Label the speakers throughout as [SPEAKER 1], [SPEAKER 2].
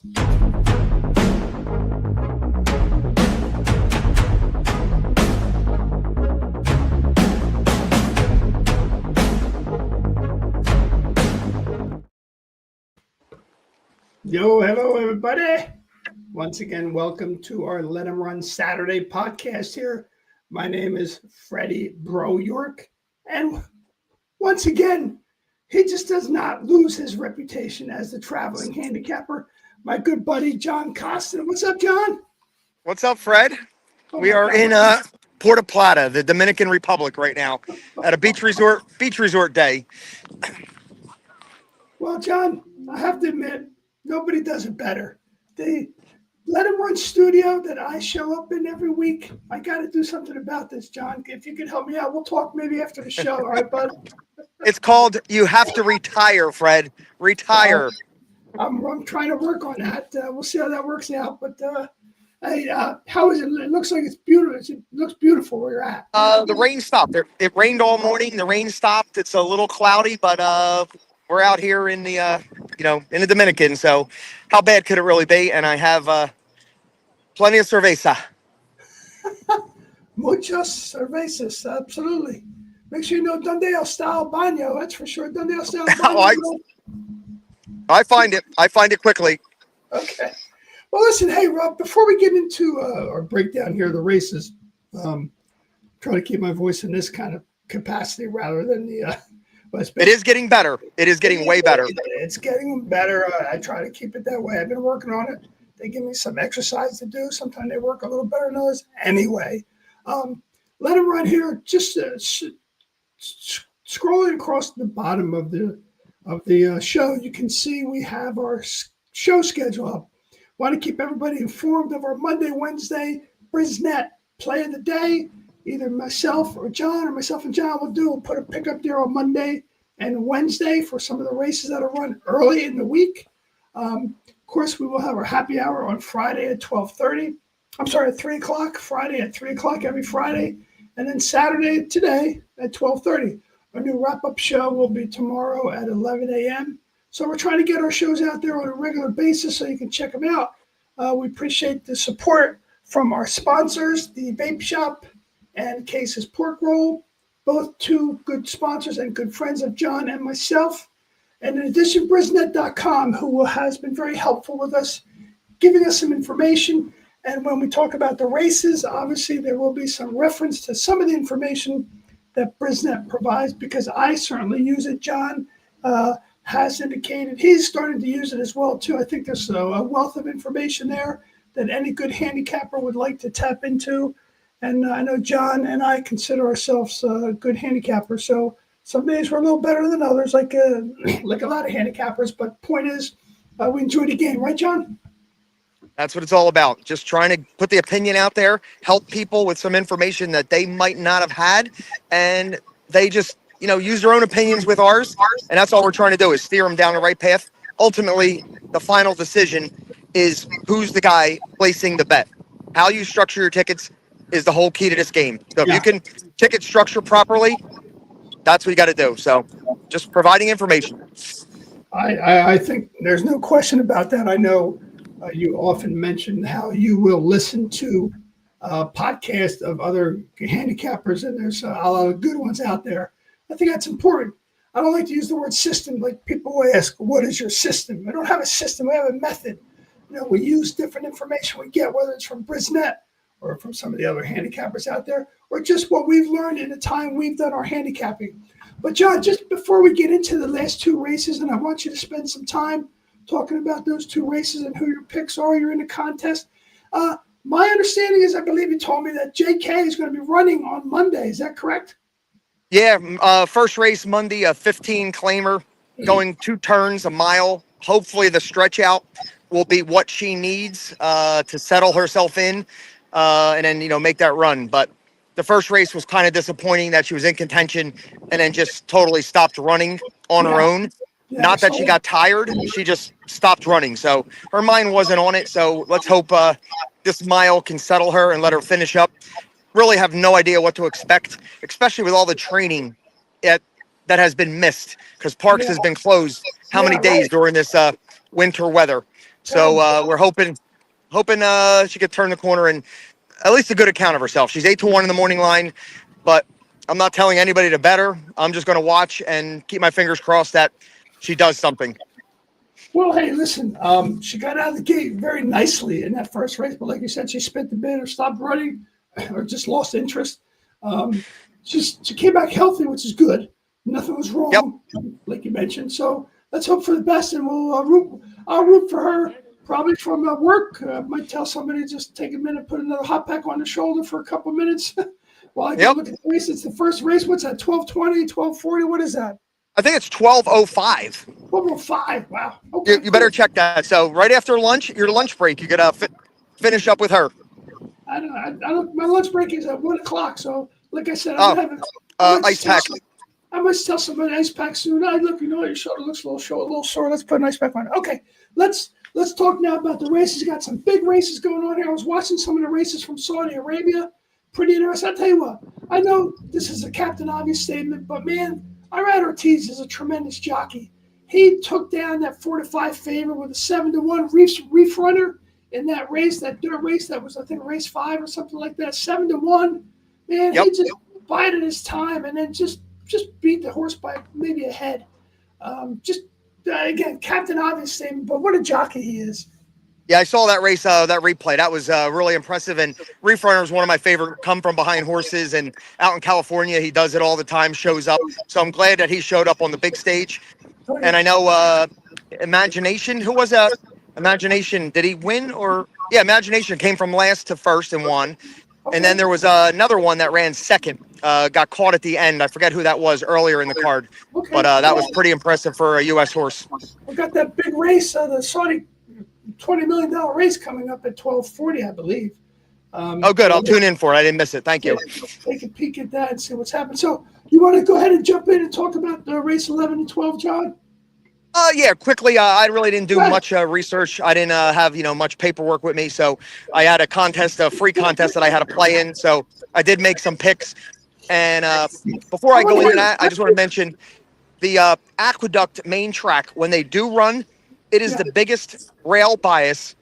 [SPEAKER 1] Yo, hello, everybody. Once again, welcome to our Let 'em Run Saturday podcast here. My name is Freddie Bro York. And once again, he just does not lose his reputation as the traveling handicapper. My good buddy, John Costin. What's up, John?
[SPEAKER 2] What's up, Fred? We are in Puerto Plata, the Dominican Republic right now at a beach resort day.
[SPEAKER 1] Well, John, I have to admit, nobody does it better. The Let 'em Run studio that I show up in every week. I got to do something about this, John. If you could help me out, we'll talk maybe after the show. All right, bud?
[SPEAKER 2] It's called You Have to Retire, Fred. Retire.
[SPEAKER 1] I'm trying to work on that. We'll see how that works out. But hey, how is it? It looks like it's beautiful. It looks beautiful where you're at.
[SPEAKER 2] The rain stopped. It rained all morning. The rain stopped. It's a little cloudy, but we're out here in the in the Dominican. So how bad could it really be? And I have plenty of cerveza.
[SPEAKER 1] Muchas cervezas, absolutely. Make sure you know Donde está el baño. That's for sure. Donde está el baño.
[SPEAKER 2] I find it quickly.
[SPEAKER 1] Okay. Well, listen, hey, Rob, before we get into our breakdown here of the races, try to keep my voice in this kind of capacity rather than the
[SPEAKER 2] it is getting better. It is getting way better.
[SPEAKER 1] It's getting better. I try to keep it that way. I've been working on it. They give me some exercise to do. Sometimes they work a little better than others. Anyway, let 'em run here. Just scrolling across the bottom of the show, you can see we have our show schedule up. Want to keep everybody informed of our Monday, Wednesday Brisnet play of the day. Either myself and John will put a pickup there on Monday and Wednesday for some of the races that are run early in the week. Of course, we will have our happy hour on Friday at 12:30. I'm sorry, at 3 o'clock. Friday at 3 o'clock every Friday. And then Saturday today at 12:30. Our new wrap-up show will be tomorrow at 11 a.m. So we're trying to get our shows out there on a regular basis so you can check them out. We appreciate the support from our sponsors, the Vape Shop and Case's Pork Roll, both two good sponsors and good friends of John and myself. And in addition, Brisnet.com, who has been very helpful with us, giving us some information. And when we talk about the races, obviously there will be some reference to some of the information that Brisnet provides because I certainly use it. John has indicated he's starting to use it as well, too. I think there's a wealth of information there that any good handicapper would like to tap into. And I know John and I consider ourselves good handicappers. So some days we're a little better than others, like a lot of handicappers. But point is, we enjoy the game. Right, John?
[SPEAKER 2] That's what it's all about. Just trying to put the opinion out there, help people with some information that they might not have had. And they just, use their own opinions with ours. And that's all we're trying to do is steer them down the right path. Ultimately, the final decision is who's the guy placing the bet. How you structure your tickets is the whole key to this game. So if you can ticket structure properly, that's what you got to do. So just providing information.
[SPEAKER 1] I think there's no question about that. I know you often mention how you will listen to podcasts of other handicappers, and there's a lot of good ones out there. I think that's important. I don't like to use the word system. Like people will ask, what is your system? I don't have a system. I have a method. We use different information we get, whether it's from Brisnet or from some of the other handicappers out there, or just what we've learned in the time we've done our handicapping. But John, just before we get into the last two races, and I want you to spend some time talking about those two races and who your picks are, you're in the contest. My understanding is, I believe you told me that JK is going to be running on Monday. Is that correct?
[SPEAKER 2] Yeah, first race Monday, a 15 claimer, going 2 turns, a mile. Hopefully the stretch out will be what she needs to settle herself in and then, make that run. But the first race was kind of disappointing that she was in contention and then just totally stopped running on her own. Yeah, not that she got tired. She just stopped running. So her mind wasn't on it. So let's hope this mile can settle her and let her finish up. Really have no idea what to expect, especially with all the training that has been missed because Parks has been closed how many days during this winter weather. So we're hoping she could turn the corner and at least a good account of herself. She's 8-1 in the morning line, but I'm not telling anybody to bet her. I'm just going to watch and keep my fingers crossed that she does something.
[SPEAKER 1] Well, hey, listen, she got out of the gate very nicely in that first race, but like you said, she spent the bit or stopped running or just lost interest. She came back healthy, which is good. Nothing was wrong, like you mentioned. So let's hope for the best, and I'll root for her. Probably from work. Might tell somebody to just take a minute, put another hot pack on the shoulder for a couple minutes while I go look at the race. It's the first race. What's that? 12:20, 12:40. What is that?
[SPEAKER 2] I think it's 12:05.
[SPEAKER 1] 12:05. Wow. Okay.
[SPEAKER 2] You better check that. So right after lunch, your lunch break, you gotta finish up with her.
[SPEAKER 1] I don't. My lunch break is at 1:00. So, like I said,
[SPEAKER 2] ice pack.
[SPEAKER 1] I must tell somebody ice pack soon. Look, your shoulder looks a little sore. Let's put an ice pack on. Okay. Let's talk now about the races. You got some big races going on here. I was watching some of the races from Saudi Arabia. Pretty interesting. I'll tell you what. I know this is a Captain Obvious statement, but man, Irad Ortiz is a tremendous jockey. He took down that 4-5 favorite with a 7-1 Reef Runner in that race, that dirt race that was, I think, race 5 or something like that. 7-1. Man, he just bided his time and then just beat the horse by maybe a head. Again, Captain Obvious statement, but what a jockey he is.
[SPEAKER 2] Yeah, I saw that race, that replay. That was really impressive. And Reef Runner is one of my favorite come from behind horses. And out in California, he does it all the time, shows up. So I'm glad that he showed up on the big stage. And I know Imagination, who was that? Imagination, did he win? Yeah, Imagination came from last to first and won. Okay. And then there was another one that ran second, got caught at the end. I forget who that was earlier in the card. Okay. But that was pretty impressive for a U.S. horse.
[SPEAKER 1] We got that big race, the Saudi $20 million race coming up at 12:40, I believe.
[SPEAKER 2] Good. I'll tune in for it. I didn't miss it. Thank you.
[SPEAKER 1] Take a peek at that and see what's happening. So you want to go ahead and jump in and talk about the race 11 and 12, John?
[SPEAKER 2] Yeah, quickly. I really didn't do much research. I didn't have, much paperwork with me. So I had a free contest that I had to play in. So I did make some picks. And before I go into that, I just want to mention the Aqueduct main track. When they do run, it is the biggest rail bias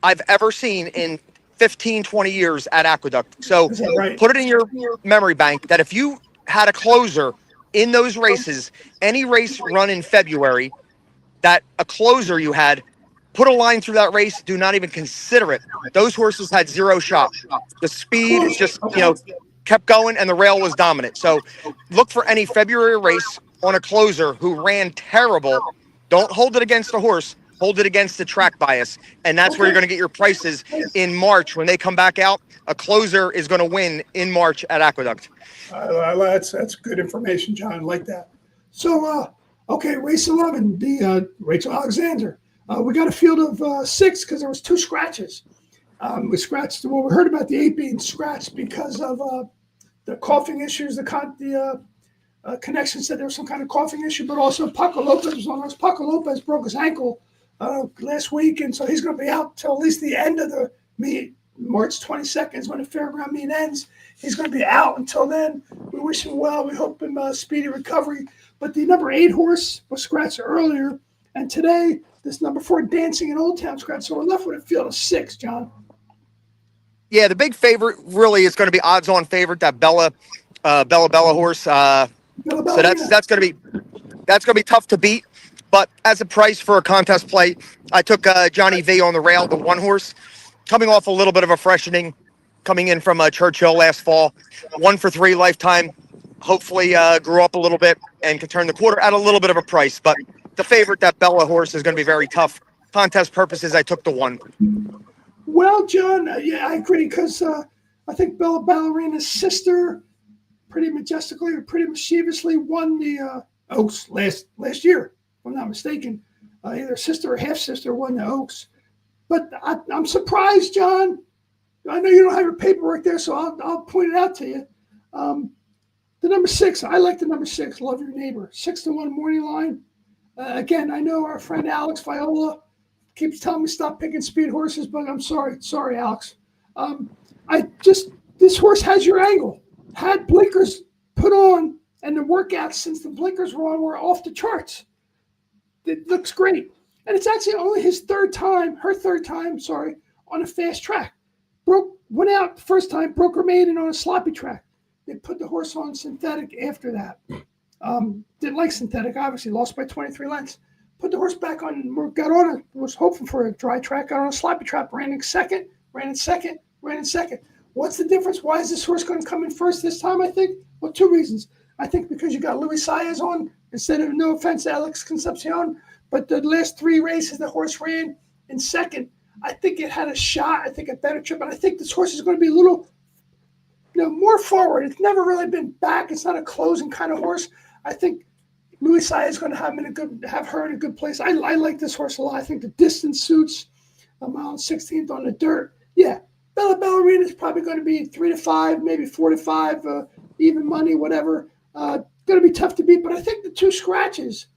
[SPEAKER 2] I've ever seen in 15, 20 years at Aqueduct. So put it in your memory bank that if you had a closer in those races, any race run in February, that a closer you had, put a line through that race, do not even consider it. Those horses had zero shot. The speed just, kept going and the rail was dominant. So look for any February race on a closer who ran terrible. Don't hold it against the horse. Hold it against the track bias. And that's where you're going to get your prices in March. When they come back out, a closer is going to win in March at Aqueduct.
[SPEAKER 1] That's good information, John. I like that. So, race 11, the Rachel Alexander. We got a field of 6 because there was 2 scratches. We scratched. Well, we heard about the 8 being scratched because of the coughing issues. The connection said there was some kind of coughing issue, but also Paco Lopez was on us. Paco Lopez broke his ankle last week, and so he's going to be out till at least the end of the meet. March 22nd is when the fairground meet ends. He's going to be out until then. We wish him well. We hope him speedy recovery. But the number 8 horse was scratched earlier, and today this number 4 Dancing in Old Town scratched. So we're left with a field of 6, John.
[SPEAKER 2] Yeah, the big favorite really is going to be odds-on favorite, that Bella horse. So that's going to be tough to beat. But as a price for a contest play, I took Johnny V on the rail, the 1 horse, coming off a little bit of a freshening, coming in from Churchill last fall. 1 for 3 lifetime. Hopefully grew up a little bit and can turn the quarter at a little bit of a price. But the favorite, that Bella horse, is going to be very tough. Contest purposes, I took the 1.
[SPEAKER 1] Well, John, yeah, I agree because I think Bella Ballerina's sister pretty majestically or pretty mischievously won the Oaks last year, if I'm not mistaken. Either sister or half-sister won the Oaks. But I'm surprised, John. I know you don't have your paperwork there, so I'll point it out to you. The number 6, I like the number 6, Love Your Neighbor. 6-1 morning line. Again, I know our friend Alex Viola keeps telling me stop picking speed horses, but I'm sorry, Alex. This horse has your angle. Had blinkers put on, and the workouts since the blinkers were on were off the charts. It looks great. and it's actually only her third time, sorry, on a fast track. Went out the first time, broke her maiden on a sloppy track. They put the horse on synthetic after that. Didn't like synthetic, obviously, lost by 23 lengths. Put the horse back on, was hoping for a dry track, got on a sloppy track, ran in second. What's the difference? Why is this horse going to come in first this time, I think? Well, two reasons. I think because you got Luis Saez on instead of, no offense to Alex Concepcion, but the last three races the horse ran in second, I think it had a shot. I think a better trip, and I think this horse is going to be a little, more forward. It's never really been back. It's not a closing kind of horse. I think Luis Saez is going to have her in a good place. I like this horse a lot. I think the distance suits. A mile and 16th on the dirt. Yeah, Bella Ballerina is probably going to be 3 to 5, maybe 4 to 5, even money, whatever. Going to be tough to beat, but I think the two scratches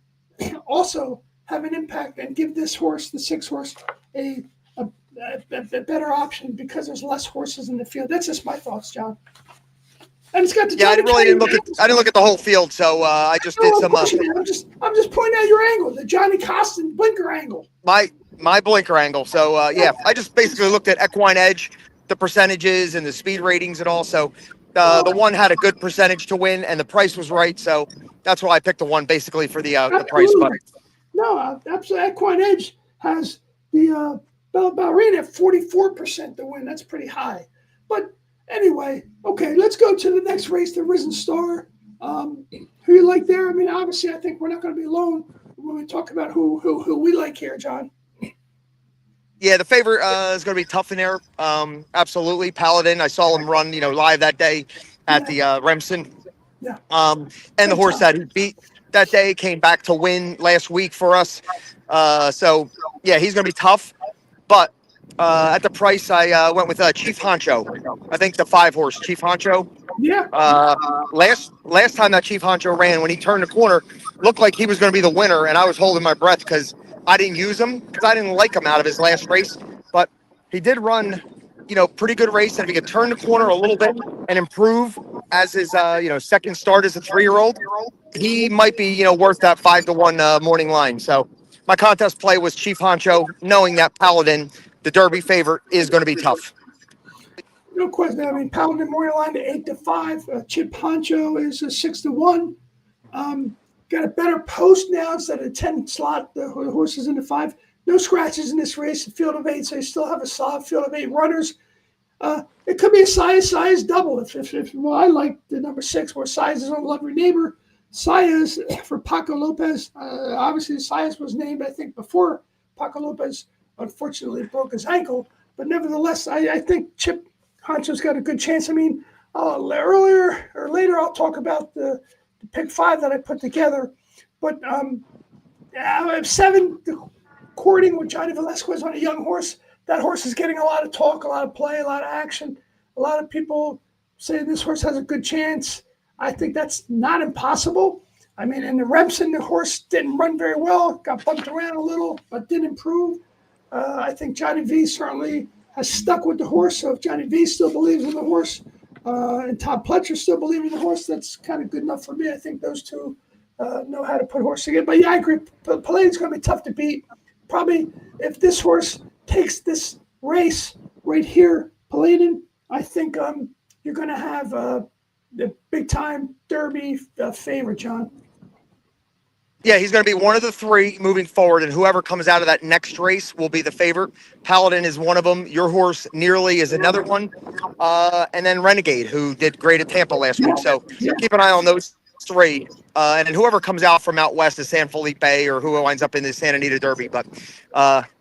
[SPEAKER 1] also have an impact and give this horse, the 6 horse, a better option because there's less horses in the field. That's just my thoughts, John. And it's got the
[SPEAKER 2] I didn't look at the whole field, so I just did some.
[SPEAKER 1] I'm just pointing out your angle, the Johnny Costin blinker angle.
[SPEAKER 2] My blinker angle. So I just basically looked at equine edge, the percentages and the speed ratings and all. So the one had a good percentage to win, and the price was right. So that's why I picked the one basically for the price. But
[SPEAKER 1] no, absolutely. Equine edge has the Bella Ballerina at 44% to win. That's pretty high. But anyway, okay, let's go to the next race, the Risen Star. Who you like there? I mean, obviously, I think we're not going to be alone when we talk about who we like here, John.
[SPEAKER 2] Yeah, the favorite is going to be tough in there. Absolutely. Paladin. I saw him run, live that day at the Rsen.
[SPEAKER 1] Yeah.
[SPEAKER 2] And the horse that he beat that day came back to win last week for us. So, yeah, he's going to be tough. But at the price, I went with Chief Honcho. I think the 5 horse, Chief Honcho.
[SPEAKER 1] Yeah.
[SPEAKER 2] Last time that Chief Honcho ran, when he turned the corner, looked like he was going to be the winner, and I was holding my breath because I didn't use him because I didn't like him out of his last race. But he did run, pretty good race, and if he could turn the corner a little bit and improve as his, second start as a 3-year-old, he might be, worth that 5-1 morning line. So my contest play was Chief Honcho, knowing that Paladin, the Derby favorite, is going to be tough.
[SPEAKER 1] No question. I mean, Paladin morning line at 8-5. Chip Honcho is a 6-1. Got a better post now instead of 10 slot. The horses in the 5. No scratches in this race. A field of 8, so you still have a solid field of 8 runners. It could be a size double. I like the number 6 where Size is on Lovely Neighbor. Size for Paco Lopez. Obviously, Size was named, I think, before Paco Lopez unfortunately broke his ankle. But nevertheless, I think Chip Honcho's got a good chance. I mean, earlier or later, I'll talk about the pick 5 that I put together. But I have 7, courting with Johnny Velasquez on a young horse. That horse is getting a lot of talk, a lot of play, a lot of action. A lot of people say this horse has a good chance. I think that's not impossible. I mean, in the Rsen, the horse didn't run very well, got bumped around a little, but did improve. I think Johnny V certainly has stuck with the horse. So if Johnny V still believes in the horse and Todd Pletcher still believes in the horse, that's kind of good enough for me. I think those two know how to put horse together. But yeah, I agree. Paladin's going to be tough to beat. Probably if this horse takes this race right here, Paladin, I think you're going to have the big-time Derby favorite, John.
[SPEAKER 2] Yeah, he's going to be one of the 3 moving forward, and whoever comes out of that next race will be the favorite. Paladin is one of them. Your horse, Nearly, is another one. And then Renegade, who did great at Tampa last week. So keep an eye on those 3. And then whoever comes out from out west is San Felipe or who winds up in the Santa Anita Derby. But,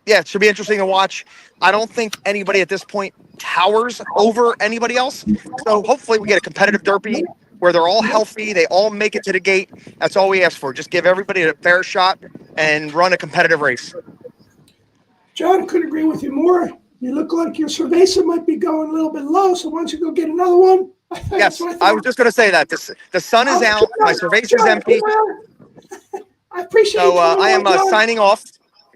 [SPEAKER 2] it should be interesting to watch. I don't think anybody at this point towers over anybody else. So hopefully we get a competitive Derby where they're all healthy, they all make it to the gate. That's all we ask for. Just give everybody a fair shot and run a competitive race.
[SPEAKER 1] John, couldn't agree with you more. You look like your Cerveza might be going a little bit low, so why don't you go get another one?
[SPEAKER 2] Yes, I was just going to say that. The sun is out. My Cerveza is empty.
[SPEAKER 1] I appreciate it.
[SPEAKER 2] So I am signing off.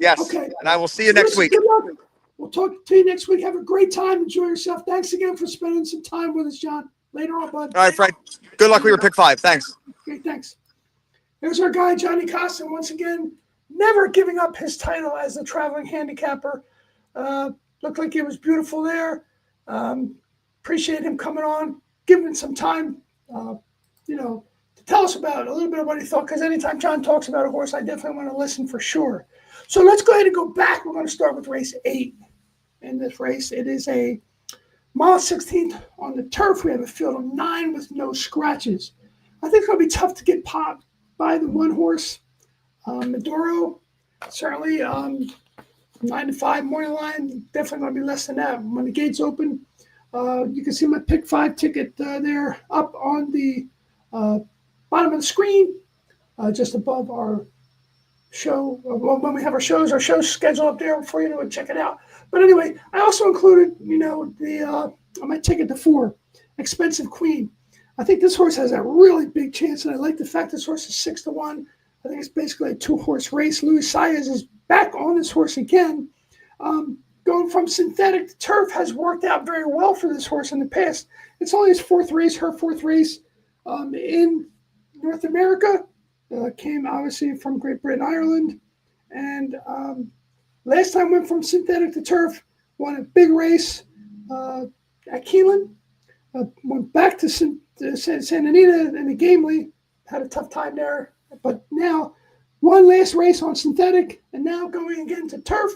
[SPEAKER 2] Yes,
[SPEAKER 1] okay.
[SPEAKER 2] And I will see you next week.
[SPEAKER 1] Good luck. We'll talk to you next week. Have a great time. Enjoy yourself. Thanks again for spending some time with us, John. Later on, bud.
[SPEAKER 2] All right, Fred. Good luck with your pick 5. Thanks.
[SPEAKER 1] Okay, thanks. There's our guy, Johnny Costin, once again. never giving up his title as a traveling handicapper. Looked like he was beautiful there. Appreciate him coming on, giving some time, to tell us about a little bit of what he thought, because anytime John talks about a horse, I definitely want to listen for sure. So let's go ahead and go back. We're going to start with race 8. In this race, it is a mile 16th on the turf. We have a field of 9 with no scratches. I think it's going to be tough to get popped by the one horse, Maduro. Certainly 9 to 5 morning line, definitely going to be less than that. When the gates open, you can see my pick 5 ticket there up on the bottom of the screen, just above our show. When we have our show schedule up there for you to check it out. But anyway, I also included, my ticket to 4, Expensive Queen. I think this horse has a really big chance, and I like the fact this horse is 6 to 1. I think it's basically a 2-horse race. Luis Saez is back on this horse again. Going from synthetic to turf has worked out very well for this horse in the past. It's only his 4th race, her 4th race in North America. Came obviously from Great Britain, Ireland. And last time went from synthetic to turf, won a big race at Keeneland. Went back to Santa Anita in the Gamely. Had a tough time there. But now, one last race on synthetic, and now going again to turf.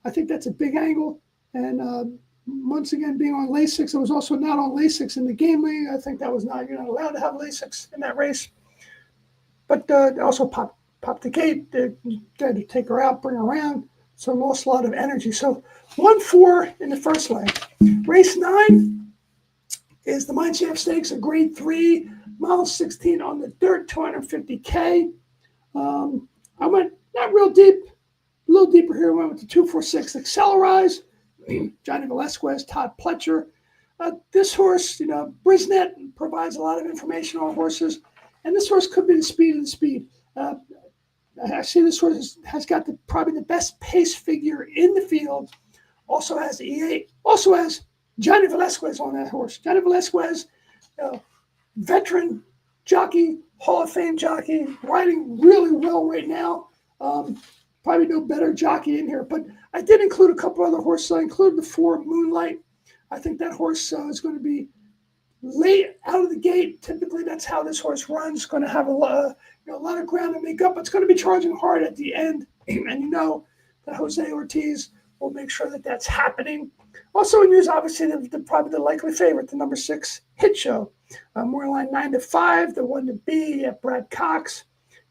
[SPEAKER 1] I think that's a big angle. And once again, being on Lasix, it was also not on Lasix in the Gamely. I think that was not, you're not allowed to have Lasix in that race. But also popped the gate. They had to take her out, bring her around. So lost a lot of energy. So 1-4 in the first leg. Race 9 is the Mineshaft Stakes, a grade 3, mile 16 on the dirt, 250K. I went not real deep, a little deeper here. I went with the 246 Accelerize, Johnny Velasquez, Todd Pletcher. This horse, Brisnet provides a lot of information on horses, and this horse could be the speed of the speed. I see this horse has got probably the best pace figure in the field. Also has E8. Also has Johnny Velasquez on that horse. Johnny Velasquez, veteran jockey, Hall of Fame jockey, riding really well right now. Probably no better jockey in here. But I did include a couple other horses. I included the 4 Moonlight. I think that horse is going to be late out of the gate. Typically, that's how this horse runs. Going to have a lot of ground to make up. It's going to be charging hard at the end. And that Jose Ortiz will make sure that that's happening. Also in news, obviously, probably the likely favorite, the number 6 Hit Show. More line 9 to 5, the 1 to B. You have Brad Cox.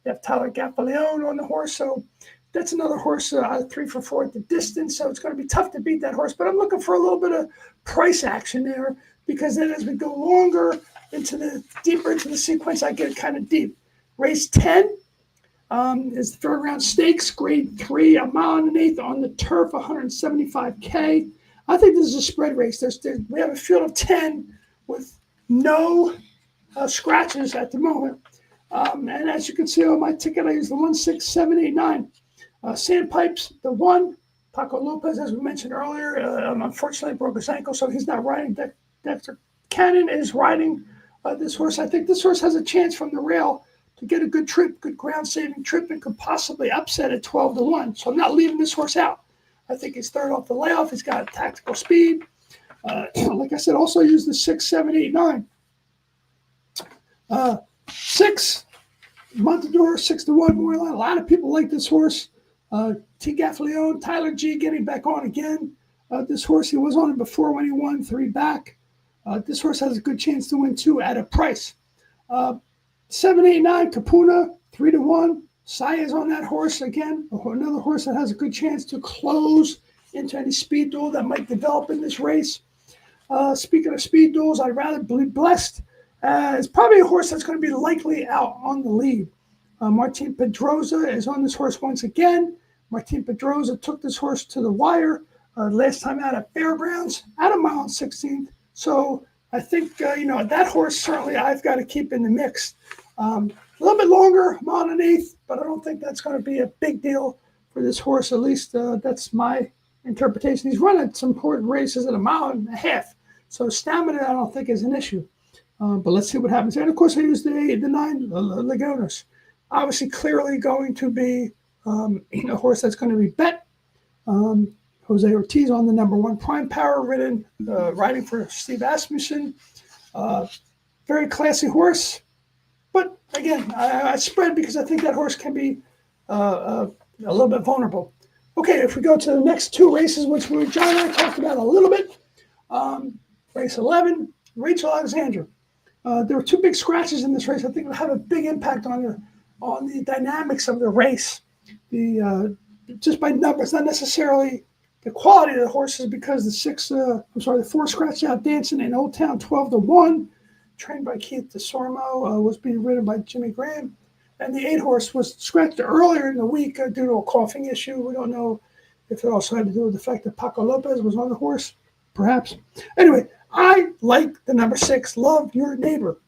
[SPEAKER 1] You have Tyler Gaffaleone on the horse. So that's another horse out of 3 for 4 at the distance. So it's going to be tough to beat that horse. But I'm looking for a little bit of price action there, because then as we go deeper into the sequence, I get kind of deep. Race 10 is the third round stakes, grade 3, a mile and an eighth on the turf, 175K. I think this is a spread race. We have a field of 10 with no scratches at the moment. And as you can see on my ticket, I used the 1, 6, 7, 8, 9. Sandpipes, the 1. Paco Lopez, as we mentioned earlier, unfortunately broke his ankle, so he's not riding. Dexter Cannon is riding this horse. I think this horse has a chance from the rail to get a good trip, good ground-saving trip, and could possibly upset at 12 to 1. So I'm not leaving this horse out. I think he's third off the layoff. He's got tactical speed. Like I said, also use the 6, 7, 8, 9. 6, Montador, 6 to 1 more line. A lot of people like this horse. T. Gaffaleone, Tyler G getting back on again. This horse, he was on it before when he won 3 back. This horse has a good chance to win 2 at a price. 7, 8, 9, Capuna, 3 to 1. Saez on that horse again. Another horse that has a good chance to close into any speed duel that might develop in this race. Speaking of speed duels, I'd rather be blessed. It's probably a horse that's going to be likely out on the lead. Martin Pedroza is on this horse once again. Martin Pedroza took this horse to the wire last time out at Fairgrounds at a mile and 16th. So I think, that horse certainly I've got to keep in the mix. A little bit longer, mile and an eighth, but I don't think that's going to be a big deal for this horse. At least that's my interpretation. He's running some important races at a mile and a half. So stamina, I don't think is an issue. But let's see what happens. And of course, I used the 9 Lagunas. Obviously, clearly going to be a horse that's going to be bet. Jose Ortiz on the number 1 Prime Power, riding for Steve Asmussen. Very classy horse. But again, I spread because I think that horse can be a little bit vulnerable. Okay, if we go to the next 2 races, which John and I talked about a little bit. Race 11, Rachel Alexandra. There were 2 big scratches in this race. I think it'll have a big impact on the dynamics of the race. Just by numbers, not necessarily the quality of the horses, because the 4 scratched out Dancing in Old Town 12-1, trained by Keith DeSormo, was being ridden by Jimmy Graham. And the 8 horse was scratched earlier in the week due to a coughing issue. We don't know if it also had to do with the fact that Paco Lopez was on the horse, perhaps. Anyway, I like the number 6, Love Your Neighbor.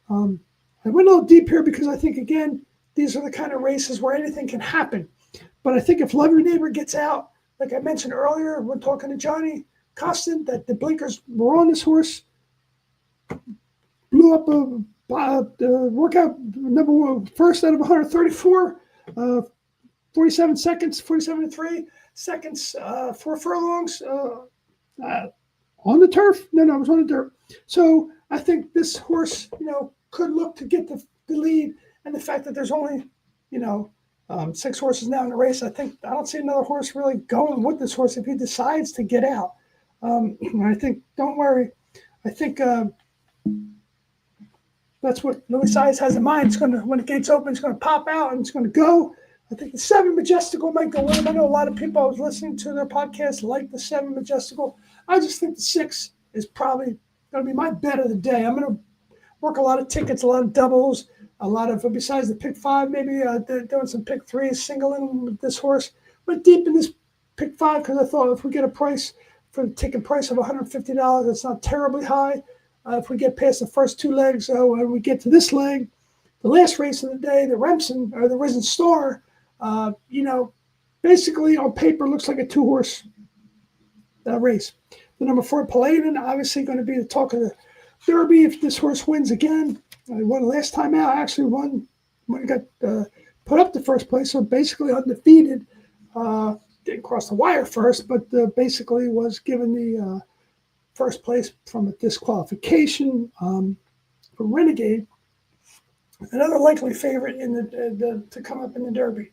[SPEAKER 1] I went a little deep here because I think, again, these are the kind of races where anything can happen. But I think if Love Your Neighbor gets out, like I mentioned earlier when talking to Johnny Costin, that the blinkers were on this horse, blew up the workout number 1 first out of 134, 47 seconds, 47.3 seconds, 4 furlongs on the turf. No, it was on the dirt. So I think this horse, could look to get the lead, and the fact that there's only, 6 horses now in the race, I don't see another horse really going with this horse if he decides to get out. I think, don't worry. I think that's what Louis Size has in mind. It's going to, when the gates open, it's going to pop out and it's going to go. I think the 7 Majestical might go with him. I know a lot of people I was listening to their podcast like the 7 Majestical. I just think the 6 is probably going to be my bet of the day. I'm going to work a lot of tickets, a lot of doubles, a lot of, besides the pick 5, maybe doing some pick 3s, singling with this horse. Went deep in this pick 5 because I thought if we get a price for the ticket price of $150, it's not terribly high. If we get past the first 2 legs, when we get to this leg, the last race of the day, the Rsen, or the Risen Star, basically on paper looks like a 2-horse race. The number 4, Paladin, obviously going to be the talk of the Derby if this horse wins again. I won last time out. I actually won when he got put up to first place, so basically undefeated. Didn't cross the wire first, but basically was given the first place from a disqualification for Renegade. Another likely favorite in the to come up in the Derby.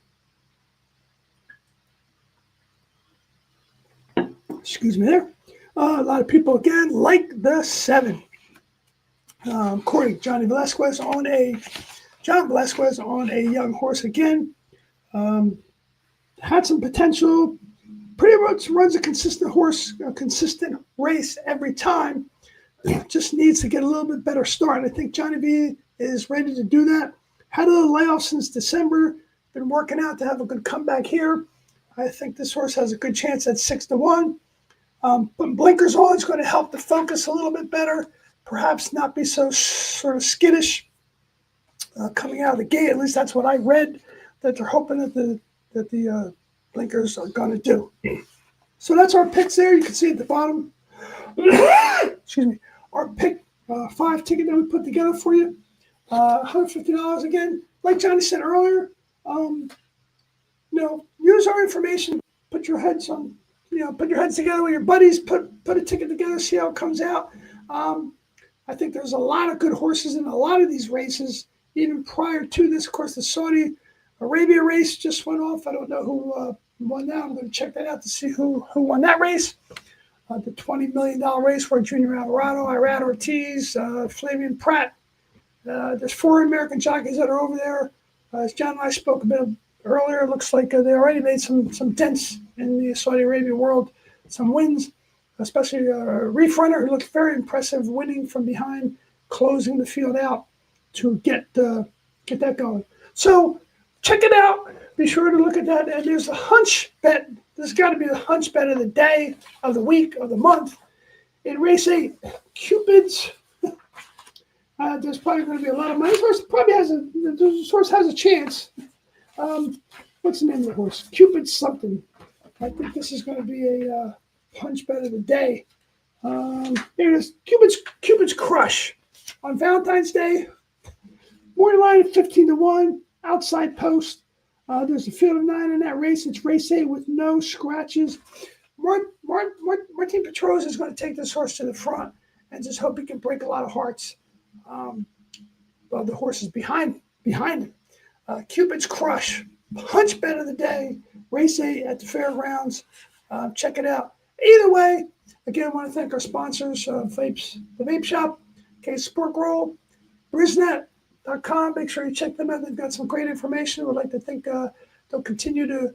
[SPEAKER 1] Excuse me there. A lot of people, again, like the 7. Corey, John Velasquez on a young horse again. Had some potential. Pretty much runs a consistent race every time. Just needs to get a little bit better start. And I think Johnny V is ready to do that. Had a little layoff since December. Been working out to have a good comeback here. I think this horse has a good chance at 6-1. Putting blinkers on is going to help the focus a little bit better. Perhaps not be so sort of skittish coming out of the gate. At least that's what I read, that they're hoping that the blinkers are going to do. So that's our picks there. You can see at the bottom. Excuse me. Our pick 5 ticket that we put together for you. $150 again. Like Johnny said earlier, use our information. Put your heads together with your buddies. Put a ticket together. See how it comes out. I think there's a lot of good horses in a lot of these races. Even prior to this, of course, the Saudi Arabia race just went off. I don't know who won that. I'm going to check that out to see who won that race. The $20 million race for Junior Alvarado, Irad Ortiz, Flavian Pratt. There's 4 American jockeys that are over there. As John and I spoke a bit earlier, it looks like they already made some dents in the Saudi Arabia world, some wins, especially Reef Runner, who looked very impressive, winning from behind, closing the field out to get that going. So check it out. Be sure to look at that. And there's a hunch bet. There's got to be the hunch bet of the day, of the week, of the month. In race 8, Cupid's. There's probably going to be a lot of money. This horse has a chance. What's the name of the horse? Cupid's something. I think this is going to be a punch bet of the day. Here it is. Cupid's Crush on Valentine's Day. Morning line 15-1. Outside post. There's a field of 9 in that race. It's race 8 with no scratches. Martin Petros is going to take this horse to the front and just hope he can break a lot of hearts. Well, the horses behind him. Cupid's Crush, punch bet of the day, race 8 at the fairgrounds. Check it out. Either way, again, I want to thank our sponsors, Vapes, the Vape Shop, Sport Roll, Brisnet.com. Make sure you check them out. They've got some great information. We'd like to think they'll continue to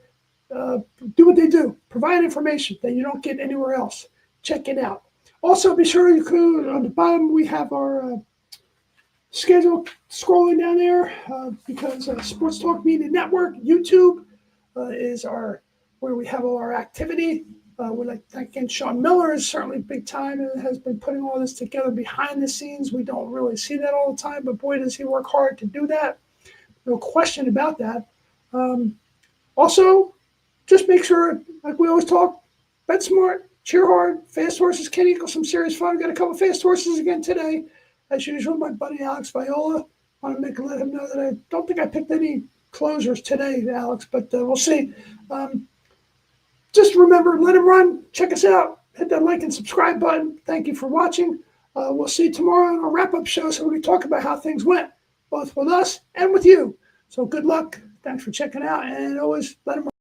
[SPEAKER 1] do what they do, provide information that you don't get anywhere else. Check it out. Also, be sure you could, on the bottom, we have our schedule scrolling down there because Sports Talk Media Network, YouTube is where we have all our activity. We'd like to thank again Sean Miller is certainly big time and has been putting all this together behind the scenes. We don't really see that all the time, but boy, does he work hard to do that. No question about that. Also, just make sure, like we always talk, bet smart, cheer hard, fast horses can equal some serious fun. We've got a couple of fast horses again today. As usual, my buddy Alex Viola. I want to let him know that I don't think I picked any closers today, Alex, but we'll see. Just remember, let him run. Check us out. Hit that like and subscribe button. Thank you for watching. We'll see you tomorrow on our wrap-up show so we can talk about how things went, both with us and with you. So good luck. Thanks for checking out, and always let him run.